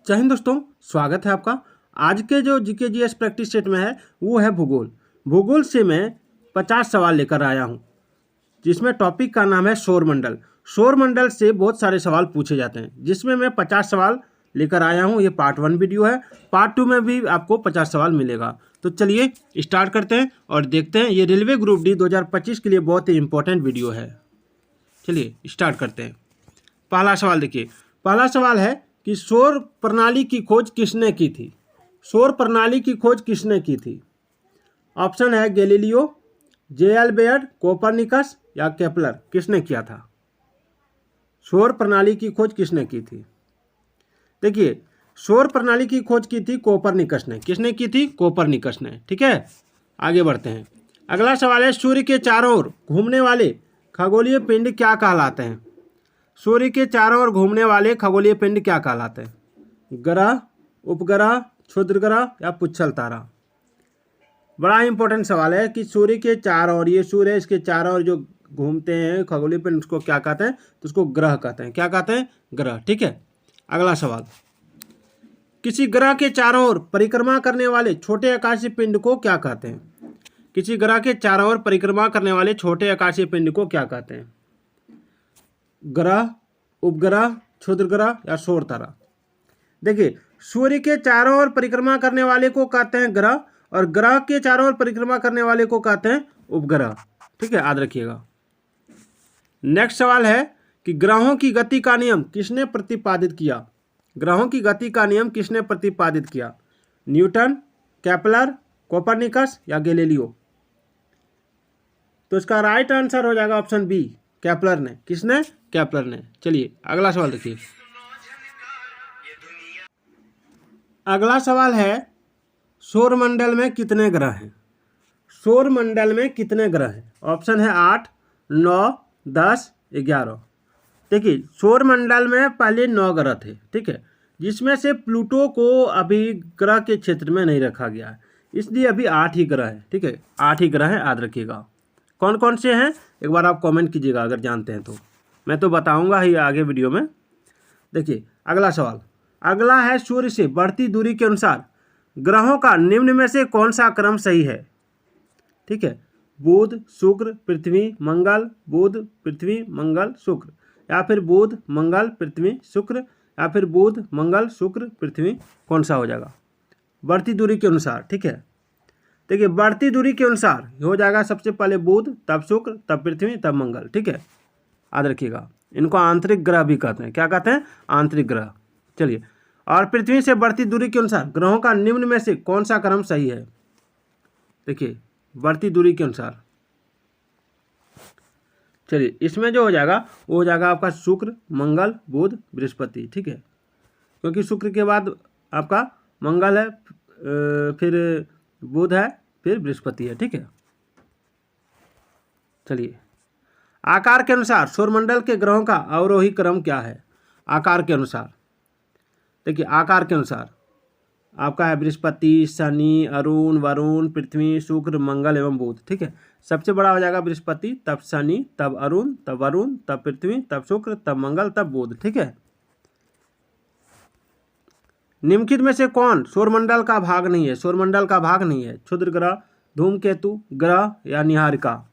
जय हिंद दोस्तों, स्वागत है आपका। आज के जो जीके जीएस प्रैक्टिस सेट में है वो है भूगोल। भूगोल से मैं 50 सवाल लेकर आया हूँ, जिसमें टॉपिक का नाम है सौरमंडल। सौरमंडल से बहुत सारे सवाल पूछे जाते हैं, जिसमें मैं 50 सवाल लेकर आया हूँ। ये पार्ट 1 वीडियो है। पार्ट 2 में भी आपको 50 सवाल मिलेगा। तो चलिए स्टार्ट करते हैं और देखते हैं। ये रेलवे ग्रुप डी 2025 के लिए बहुत ही इंपॉर्टेंट वीडियो है। चलिए स्टार्ट करते हैं। पहला सवाल देखिए। पहला सवाल है कि सौर प्रणाली की खोज किसने की थी? सौर प्रणाली की खोज किसने की थी? ऑप्शन है गैलीलियो, जे.एल. बेयड, कोपरनिकस या केपलर। किसने किया था? सौर प्रणाली की खोज किसने की थी? देखिए, सौर प्रणाली की खोज की थी कोपरनिकस ने। किसने की थी? कोपरनिकस ने। ठीक है, आगे बढ़ते हैं। अगला सवाल है सूर्य के चारों ओर घूमने वाले खगोलीय पिंड क्या कहलाते हैं? सूर्य के चारों ओर घूमने वाले खगोलीय पिंड क्या कहलाते हैं? ग्रह, उपग्रह, क्षुद्र ग्रह या पुच्छल तारा? बड़ा इंपॉर्टेंट सवाल है कि सूर्य के चारों ओर, ये सूर्य है, इसके चारों ओर जो घूमते हैं खगोलीय पिंड, उसको क्या कहते हैं? तो उसको ग्रह कहते हैं। क्या कहते हैं? ग्रह। ठीक है, अगला सवाल। किसी ग्रह के चारों ओर परिक्रमा करने वाले छोटे आकाशीय पिंड को क्या कहते हैं? किसी ग्रह के चारों ओर परिक्रमा करने वाले छोटे आकाशीय पिंड को क्या कहते हैं? ग्रह, उपग्रह, क्षुद्र ग्रह या सौर तारा? देखिए, सूर्य के चारों ओर परिक्रमा करने वाले को कहते हैं ग्रह, और ग्रह के चारों ओर परिक्रमा करने वाले को कहते हैं उपग्रह। ठीक है, याद रखिएगा। नेक्स्ट सवाल है कि ग्रहों की गति का नियम किसने प्रतिपादित किया? ग्रहों की गति का नियम किसने प्रतिपादित किया? न्यूटन, केपलर, कोपरनिकस या गैलीलियो? तो इसका राइट आंसर हो जाएगा ऑप्शन बी, केपलर ने। किसने? केपलर ने। चलिए अगला सवाल देखिए। अगला सवाल है सौरमंडल में कितने ग्रह हैं? सौरमंडल में कितने ग्रह हैं? ऑप्शन है 8, 9, 10, 11। देखिए, सौरमंडल में पहले 9 ग्रह थे। ठीक है, जिसमें से प्लूटो को अभी ग्रह के क्षेत्र में नहीं रखा गया है, इसलिए अभी 8 ही ग्रह हैं। ठीक है, 8 ही ग्रह हैं, याद रखिएगा। कौन कौन से हैं एक बार आप कमेंट कीजिएगा अगर जानते हैं तो। मैं तो बताऊंगा ही आगे वीडियो में। देखिए अगला सवाल। अगला है सूर्य से बढ़ती दूरी के अनुसार ग्रहों का निम्न में से कौन सा क्रम सही है? ठीक है, बुध, शुक्र, पृथ्वी, मंगल, बुध, पृथ्वी, मंगल, शुक्र, या फिर बुध, मंगल, पृथ्वी, शुक्र, या फिर बुध, मंगल, शुक्र, पृथ्वी। कौन सा हो जाएगा? बढ़ती दूरी के अनुसार। ठीक है, देखिए बढ़ती दूरी के अनुसार हो जाएगा सबसे पहले बुध, तब शुक्र, तब पृथ्वी, तब मंगल। ठीक है, याद रखिएगा। इनको आंतरिक ग्रह भी कहते हैं। क्या कहते हैं? आंतरिक ग्रह। चलिए, और पृथ्वी से बढ़ती दूरी के अनुसार ग्रहों का निम्न में से कौन सा क्रम सही है? देखिए, बढ़ती दूरी के अनुसार। चलिए, इसमें जो हो जाएगा वो हो जाएगा आपका शुक्र, मंगल, बुध, बृहस्पति। ठीक है, क्योंकि शुक्र के बाद आपका मंगल है, फिर बुध है, फिर बृहस्पति है। ठीक है, चलिए आकार के अनुसार सौरमंडल के ग्रहों का अवरोही क्रम क्या है? आकार के अनुसार। देखिए, आकार के अनुसार आपका है बृहस्पति, शनि, अरुण, वरुण, पृथ्वी, शुक्र, मंगल एवं बुध। ठीक है, सबसे बड़ा हो जाएगा बृहस्पति, तब शनि, तब अरुण, तब वरुण, तब पृथ्वी, तब शुक्र, तब मंगल, तब बुध। ठीक है, निम्नलिखित में से कौन सौरमंडल का भाग नहीं है? सौरमंडल का भाग नहीं है। क्षुद्र ग्रह, धूमकेतु, ग्रह या निहारिका?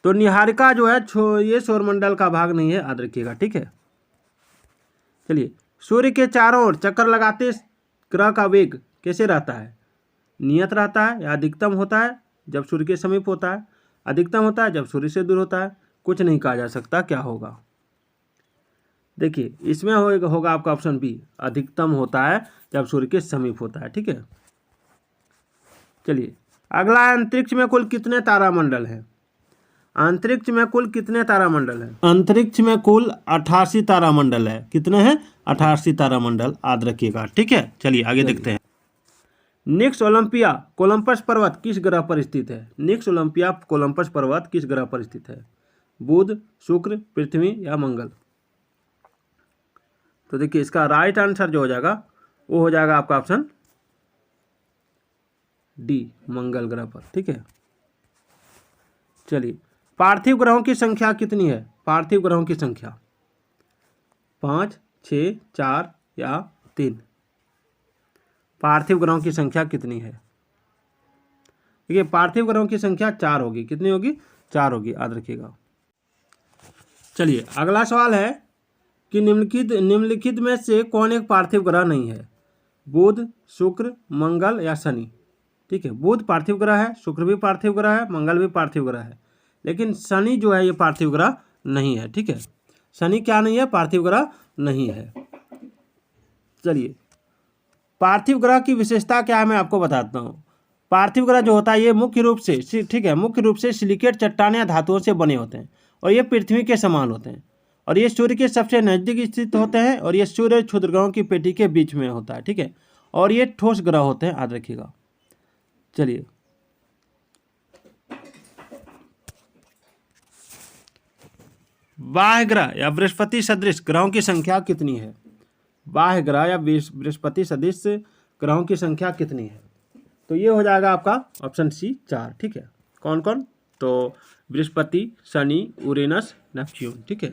तो निहारिका जो है ये सौरमंडल का भाग नहीं है, याद रखिएगा। ठीक है, चलिए सूर्य के चारों ओर चक्कर लगाते ग्रह का वेग कैसे रहता है? नियत रहता है या अधिकतम होता है जब सूर्य के समीप होता है, अधिकतम होता है जब सूर्य से दूर होता है? कुछ नहीं कहा जा सकता, क्या होगा? देखिए, इसमें होगा आपका ऑप्शन बी, अधिकतम होता है जब सूर्य के समीप होता है। ठीक है, चलिए अगला है अंतरिक्ष में कुल कितने तारामंडल हैं? अंतरिक्ष में कुल कितने तारामंडल हैं? अंतरिक्ष में कुल 88 तारामंडल है। कितने हैं? 88 तारामंडल, याद रखिएगा। ठीक है, चलिए आगे देखते हैं। निक्स ओलंपिया कोलंबस पर्वत किस ग्रह पर स्थित है? निक्स ओलंपिया कोलंबस पर्वत किस ग्रह पर स्थित है? बुध, शुक्र, पृथ्वी या मंगल? तो देखिए, इसका राइट आंसर जो हो जाएगा वो हो जाएगा आपका ऑप्शन डी, मंगल ग्रह पर। ठीक है, चलिए पार्थिव ग्रहों की संख्या कितनी है? पार्थिव ग्रहों की संख्या 5, 6, 4 या 3? पार्थिव ग्रहों की संख्या कितनी है? देखिए पार्थिव ग्रहों की संख्या 4 होगी। कितनी होगी? 4 होगी, याद रखिएगा। चलिए अगला सवाल है कि निम्नलिखित में से कौन एक पार्थिव ग्रह नहीं है? बुध, शुक्र, मंगल या शनि। ठीक है, बुध पार्थिव ग्रह है, शुक्र भी पार्थिव ग्रह है, मंगल भी पार्थिव ग्रह है, लेकिन शनि जो है ये पार्थिव ग्रह नहीं है। ठीक है, शनि क्या नहीं है? पार्थिव ग्रह नहीं है। चलिए पार्थिव ग्रह की विशेषता क्या है मैं आपको बताता हूँ। पार्थिव ग्रह जो होता है ये मुख्य रूप से, ठीक है, मुख्य रूप से सिलिकेट चट्टान या धातुओं से बने होते हैं और ये पृथ्वी के समान होते हैं और ये सूर्य के सबसे नज़दीक स्थित होते हैं और ये सूर्य क्षुद्र ग्रहों की पेटी के बीच में होता है। ठीक है, और ये ठोस ग्रह होते हैं, याद रखिएगा। चलिए बाह्य ग्रह या बृहस्पति सदृश ग्रहों की संख्या कितनी है? बाह्य ग्रह या बृहस्पति सदृश ग्रहों की संख्या कितनी है? तो ये हो जाएगा आपका ऑप्शन सी 4। ठीक है, कौन कौन? तो बृहस्पति, शनि, यूरेनस, नेपच्यून। ठीक है,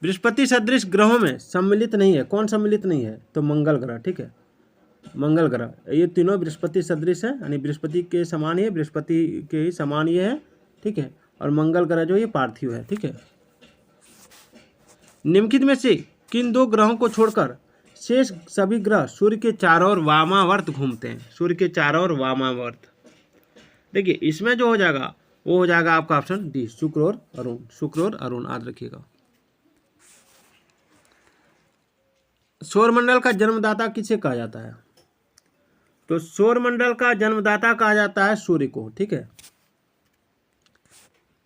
बृहस्पति सदृश ग्रहों में सम्मिलित नहीं है। कौन सम्मिलित नहीं है? तो मंगल ग्रह। ठीक है, मंगल ग्रह, ये तीनों बृहस्पति सदृश है, यानी बृहस्पति के समान ही, बृहस्पति के ही समान ये है। ठीक है, और मंगल ग्रह जो ये पार्थिव है। ठीक है, निम्नलिखित में से किन 2 ग्रहों को छोड़कर शेष सभी ग्रह सूर्य के चारों ओर वामावर्त घूमते हैं? सूर्य के चारों ओर वामावर्त। देखिए इसमें जो हो जाएगा वो हो जाएगा आपका ऑप्शन डी, शुक्र और अरुण। शुक्र और अरुण, याद रखिएगा। सौरमंडल का जन्मदाता किसे कहा जाता है? तो सौरमंडल का जन्मदाता कहा जाता है सूर्य को। ठीक है,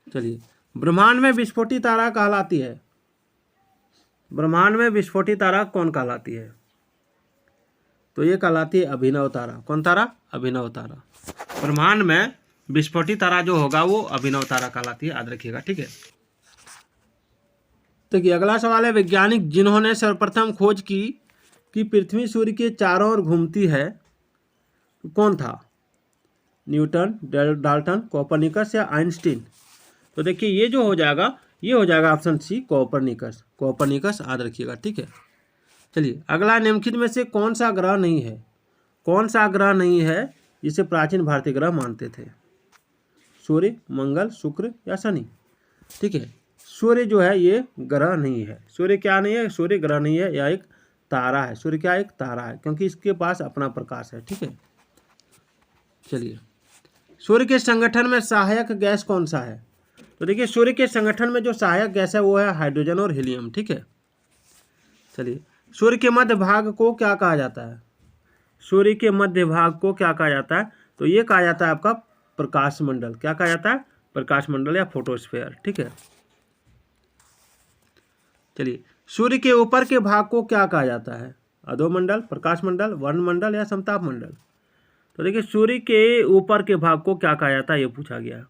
चलिए ब्रह्मांड में विस्फोटी तारा कहलाती है। ब्रह्मांड में विस्फोटी तारा कौन कहलाती है? तो ये कहलाती है अभिनव तारा। कौन तारा? अभिनव तारा। ब्रह्मांड में विस्फोटी तारा जो होगा वो अभिनव तारा कहलाती है, याद रखिएगा। ठीक है, देखिए अगला सवाल है, वैज्ञानिक जिन्होंने सर्वप्रथम खोज की कि पृथ्वी सूर्य के चारों ओर घूमती है कौन था? न्यूटन, डाल्टन, कोपरनिकस या आइंस्टीन। तो देखिए ये जो हो जाएगा ये हो जाएगा ऑप्शन सी, कोपरनिकस। कोपरनिकस, याद रखिएगा। ठीक है, चलिए अगला, निम्नलिखित में से कौन सा ग्रह नहीं है? कौन सा ग्रह नहीं है जिसे प्राचीन भारतीय ग्रह मानते थे? सूर्य, मंगल, शुक्र या शनि। ठीक है, सूर्य जो है ये ग्रह नहीं है। सूर्य क्या नहीं है? सूर्य ग्रह नहीं है, यह एक तारा है। सूर्य क्या? एक तारा है, क्योंकि इसके पास अपना प्रकाश है। ठीक है, चलिए सूर्य के संगठन में सहायक गैस कौन सा है? तो देखिए सूर्य के संगठन में जो सहायक गैस है वो है हाइड्रोजन और हीलियम। ठीक है, चलिए सूर्य के मध्य भाग को क्या कहा जाता है? सूर्य के मध्य भाग को क्या कहा जाता है? तो ये कहा जाता है आपका प्रकाश मंडल। क्या कहा जाता है? प्रकाश मंडल या फोटोस्फीयर। ठीक है, चलिए सूर्य के ऊपर के भाग को क्या कहा जाता है? अधोमंडल, प्रकाश मंडल, वर्णमंडल या समताप मंडल। तो देखिए सूर्य के ऊपर के भाग को क्या कहा जाता है ये पूछा गया,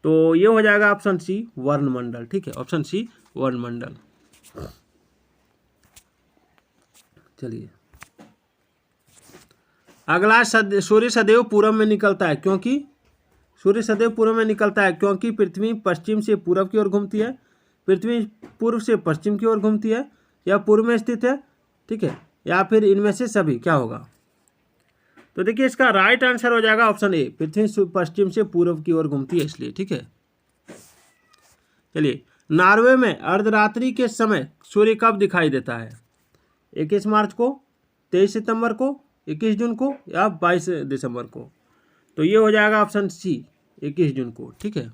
तो ये हो जाएगा ऑप्शन सी, वर्णमंडल। ठीक है, ऑप्शन सी, वर्णमंडल। चलिए अगला, सूर्य सदैव पूर्व में निकलता है क्योंकि? सूर्य सदैव पूर्व में निकलता है क्योंकि पृथ्वी पश्चिम से पूर्व की ओर घूमती है, पृथ्वी पूर्व से पश्चिम की ओर घूमती है, या पूर्व में स्थित है। ठीक है, या फिर इनमें से सभी, क्या होगा? तो देखिए इसका राइट आंसर हो जाएगा ऑप्शन ए, पृथ्वी पश्चिम से पूर्व की ओर घूमती है इसलिए। ठीक है, चलिए नॉर्वे में अर्धरात्रि के समय सूर्य कब दिखाई देता है? 21 मार्च को, 23 सितंबर को, 21 जून को या 22 दिसंबर को। तो ये हो जाएगा ऑप्शन सी, 21 जून को। ठीक है,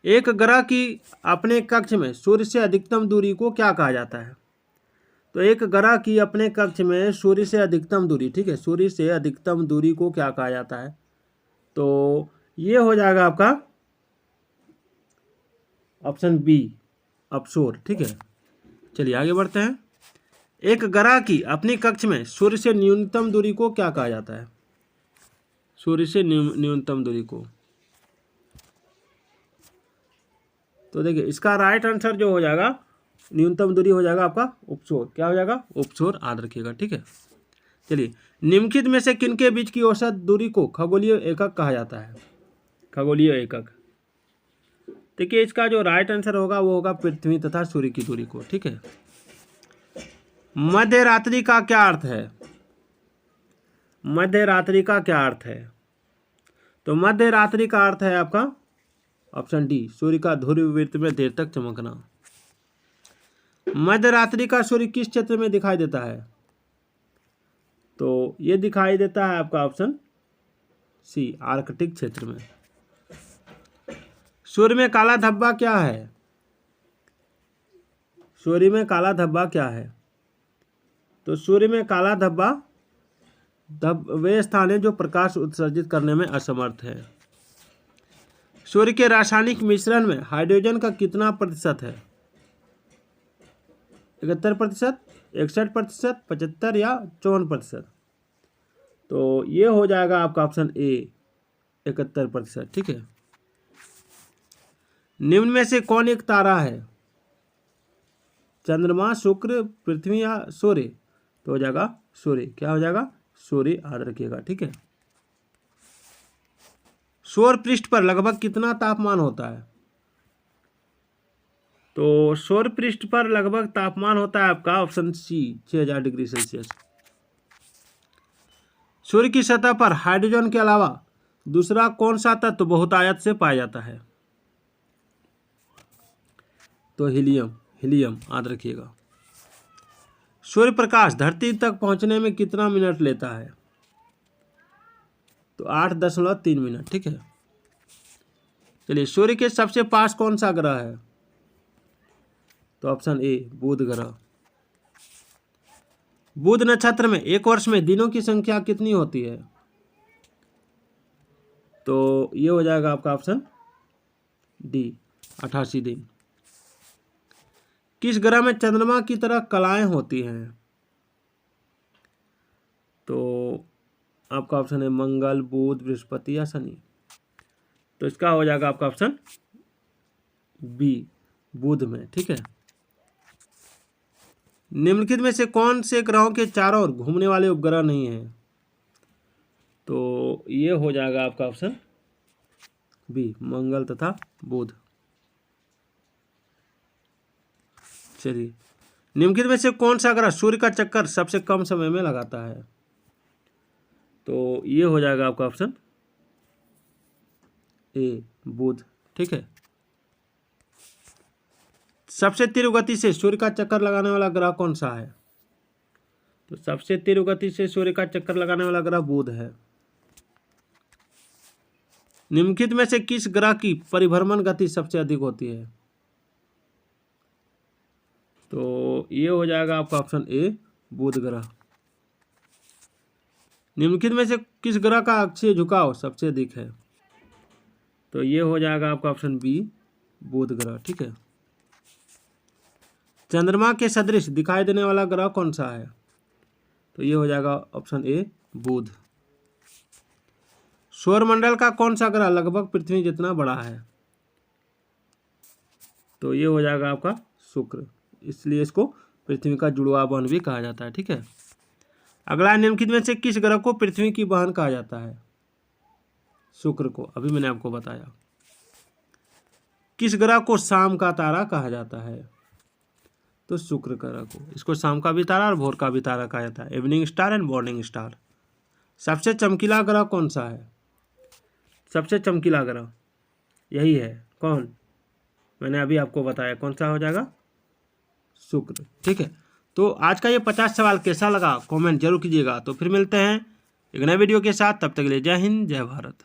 एक ग्रह की अपने कक्ष में सूर्य से अधिकतम दूरी को क्या कहा जाता है? तो एक ग्रह की अपने कक्ष में सूर्य से अधिकतम दूरी, ठीक है, सूर्य से अधिकतम दूरी को क्या कहा जाता है? तो ये हो जाएगा आपका ऑप्शन बी, अपसोर। ठीक है, चलिए आगे बढ़ते हैं। एक ग्रह की अपनी कक्ष में सूर्य से न्यूनतम दूरी को क्या कहा जाता है? सूर्य से न्यूनतम दूरी को, तो देखिए इसका राइट आंसर जो हो जाएगा, न्यूनतम दूरी हो जाएगा आपका उपसोर। क्या हो जाएगा? उपसोर, याद रखिएगा। ठीक है, चलिए निम्नलिखित में से किनके बीच की औसत दूरी को खगोलीय एकक कहा जाता है? खगोलीय एकक, देखिए इसका जो राइट आंसर होगा वो होगा पृथ्वी तथा सूर्य की दूरी को। ठीक है, मध्य रात्रि का क्या अर्थ है? मध्य रात्रि का क्या अर्थ है? तो मध्य रात्रि का अर्थ है आपका ऑप्शन डी, सूर्य का ध्रुववृत्त में देर तक चमकना। मध्य रात्रि का सूर्य किस क्षेत्र में दिखाई देता है? तो ये दिखाई देता है आपका ऑप्शन सी, आर्कटिक क्षेत्र में। सूर्य में काला धब्बा क्या है? सूर्य में काला धब्बा क्या है? तो सूर्य में काला धब्बा वे स्थान है जो प्रकाश उत्सर्जित करने में असमर्थ है। सूर्य के रासायनिक मिश्रण में हाइड्रोजन का कितना प्रतिशत है? 71%, 61%, 75 या 54%? तो ये हो जाएगा आपका ऑप्शन ए, 71%। ठीक है। निम्न में से कौन एक तारा है? चंद्रमा, शुक्र, पृथ्वी या सूर्य? तो हो जाएगा सूर्य। क्या हो जाएगा? सूर्य, याद रखिएगा। ठीक है। सौर पृष्ठ पर लगभग कितना तापमान होता है? तो सौर पृष्ठ पर लगभग तापमान होता है आपका ऑप्शन सी, 6000 डिग्री सेल्सियस। सूर्य की सतह पर हाइड्रोजन के अलावा दूसरा कौन सा तत्व बहुतायत से पाया जाता है? तो हीलियम, याद रखिएगा। सूर्य प्रकाश धरती तक पहुंचने में कितना मिनट लेता है? तो 8.3 मिनट। ठीक है। चलिए, सूर्य के सबसे पास कौन सा ग्रह है? तो ऑप्शन ए, बुध ग्रह। बुध नक्षत्र में एक वर्ष में दिनों की संख्या कितनी होती है? तो ये हो जाएगा आपका ऑप्शन डी, 88 दिन। किस ग्रह में चंद्रमा की तरह कलाएं होती हैं? तो आपका ऑप्शन है मंगल, बुध, बृहस्पति या शनि? तो इसका हो जाएगा आपका ऑप्शन बी, बुध में। ठीक है। निम्नलिखित में से कौन से ग्रहों के चारों ओर घूमने वाले उपग्रह नहीं है? तो ये हो जाएगा आपका ऑप्शन बी, मंगल तथा बुध। चलिए, निम्नलिखित में से कौन सा ग्रह सूर्य का चक्कर सबसे कम समय में लगाता है? तो ये हो जाएगा आपका ऑप्शन ए, बुध। ठीक है। सबसे तीव्र गति से सूर्य का चक्कर लगाने वाला ग्रह कौन सा है? तो सबसे तीव्र गति से सूर्य का चक्कर लगाने वाला ग्रह बुध है। निम्नलिखित में से किस ग्रह की परिभ्रमण गति सबसे अधिक होती है? तो ये हो जाएगा आपका ऑप्शन ए, बुध ग्रह। निम्नलिखित में से किस ग्रह का अक्षीय झुकाव सबसे अधिक है? तो ये हो जाएगा आपका ऑप्शन बी, बुध ग्रह। ठीक है। चंद्रमा के सदृश दिखाई देने वाला ग्रह कौन सा है? तो ये हो जाएगा ऑप्शन ए, बुध। सौरमंडल का कौन सा ग्रह लगभग पृथ्वी जितना बड़ा है? तो ये हो जाएगा आपका शुक्र, इसलिए इसको पृथ्वी का जुड़वा बहन भी कहा जाता है। ठीक है। अगला, निम्नलिखित में से किस ग्रह को पृथ्वी की बहन कहा जाता है? शुक्र को, अभी मैंने आपको बताया। किस ग्रह को शाम का तारा कहा जाता है? तो शुक्र ग्रह को। इसको शाम का भी तारा और भोर का भी तारा कहा जाता है, evening star and morning star. सबसे चमकीला ग्रह कौन सा है? सबसे चमकीला ग्रह यही है। कौन? मैंने अभी आपको बताया, कौन सा हो जाएगा? शुक्र। ठीक है। तो आज का ये 50 सवाल कैसा लगा कमेंट जरूर कीजिएगा। तो फिर मिलते हैं एक नए वीडियो के साथ, तब तक के लिए जय हिंद, जय भारत।